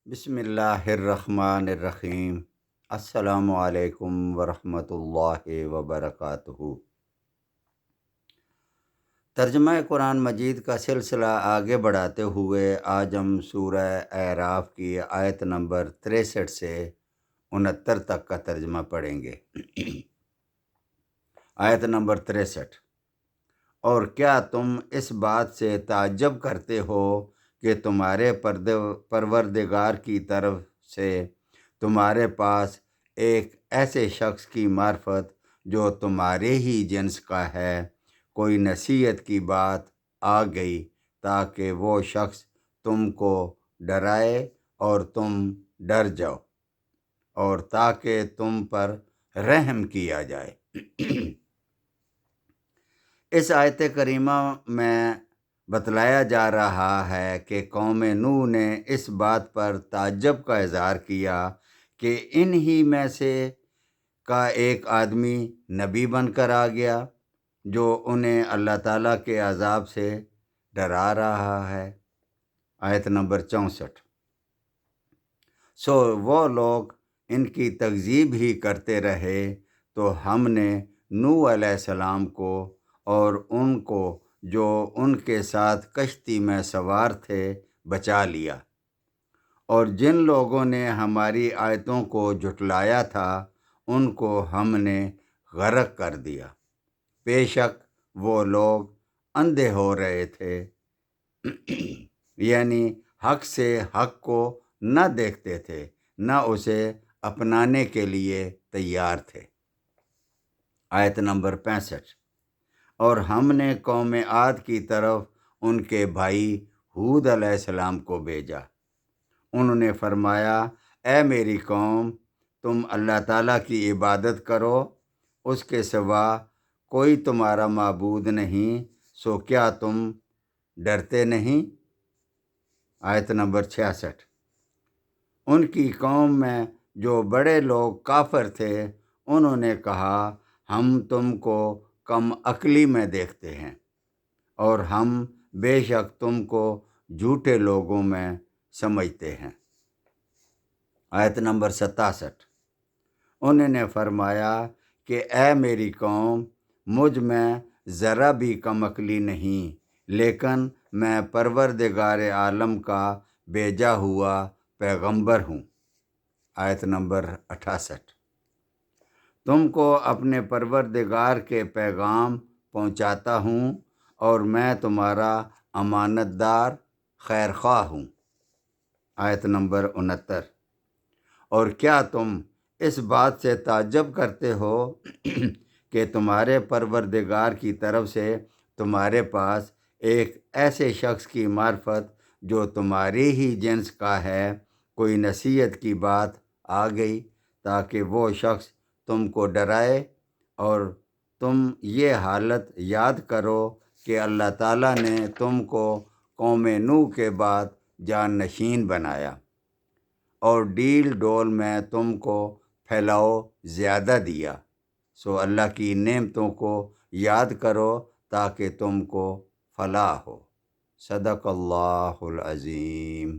بسم اللہ الرحمن الرحیم۔ السلام علیکم ورحمۃ اللہ وبرکاتہ۔ ترجمہ قرآن مجید کا سلسلہ آگے بڑھاتے ہوئے آج ہم سورہ اعراف کی آیت نمبر 63 سے 69 تک کا ترجمہ پڑھیں گے۔ آیت نمبر 63۔ اور کیا تم اس بات سے تعجب کرتے ہو کہ تمہارے پروردگار کی طرف سے تمہارے پاس ایک ایسے شخص کی معرفت جو تمہارے ہی جنس کا ہے کوئی نصیحت کی بات آ گئی تاکہ وہ شخص تم کو ڈرائے اور تم ڈر جاؤ اور تاکہ تم پر رحم کیا جائے۔ اس آیت کریمہ میں بتلایا جا رہا ہے کہ قوم نوح نے اس بات پر تعجب کا اظہار کیا کہ انہی میں سے کا ایک آدمی نبی بن کر آ گیا جو انہیں اللہ تعالیٰ کے عذاب سے ڈرا رہا ہے۔ آیت نمبر 64۔ سو وہ لوگ ان کی تکذیب ہی کرتے رہے تو ہم نے نوح علیہ السلام کو اور ان کو جو ان کے ساتھ کشتی میں سوار تھے بچا لیا، اور جن لوگوں نے ہماری آیتوں کو جھٹلایا تھا ان کو ہم نے غرق کر دیا۔ بے شک وہ لوگ اندھے ہو رہے تھے، یعنی حق سے حق کو نہ دیکھتے تھے نہ اسے اپنانے کے لیے تیار تھے۔ آیت نمبر 65۔ اور ہم نے قوم عاد کی طرف ان کے بھائی ہود علیہ السلام کو بھیجا۔ انہوں نے فرمایا، اے میری قوم، تم اللہ تعالیٰ کی عبادت کرو، اس کے سوا کوئی تمہارا معبود نہیں، سو کیا تم ڈرتے نہیں؟ آیت نمبر 66۔ ان کی قوم میں جو بڑے لوگ کافر تھے انہوں نے کہا، ہم تم کو کم عقلی میں دیکھتے ہیں اور ہم بے شک تم کو جھوٹے لوگوں میں سمجھتے ہیں۔ آیت نمبر 67۔ انہوں نے فرمایا کہ اے میری قوم، مجھ میں ذرا بھی کم عقلی نہیں، لیکن میں پروردگار عالم کا بھیجا ہوا پیغمبر ہوں۔ آیت نمبر 68۔ تم کو اپنے پروردگار کے پیغام پہنچاتا ہوں اور میں تمہارا امانت دار خیر خواہ ہوں۔ آیت نمبر 69۔ اور کیا تم اس بات سے تعجب کرتے ہو کہ تمہارے پروردگار کی طرف سے تمہارے پاس ایک ایسے شخص کی معرفت جو تمہارے ہی جنس کا ہے کوئی نصیحت کی بات آ گئی تاکہ وہ شخص تم کو ڈرائے، اور تم یہ حالت یاد کرو کہ اللہ تعالیٰ نے تم کو قوم نوح کے بعد جان نشین بنایا اور ڈیل ڈول میں تم کو پھیلاؤ زیادہ دیا، سو اللہ کی نعمتوں کو یاد کرو تاکہ تم کو فلاح ہو۔ صدق اللہ العظیم۔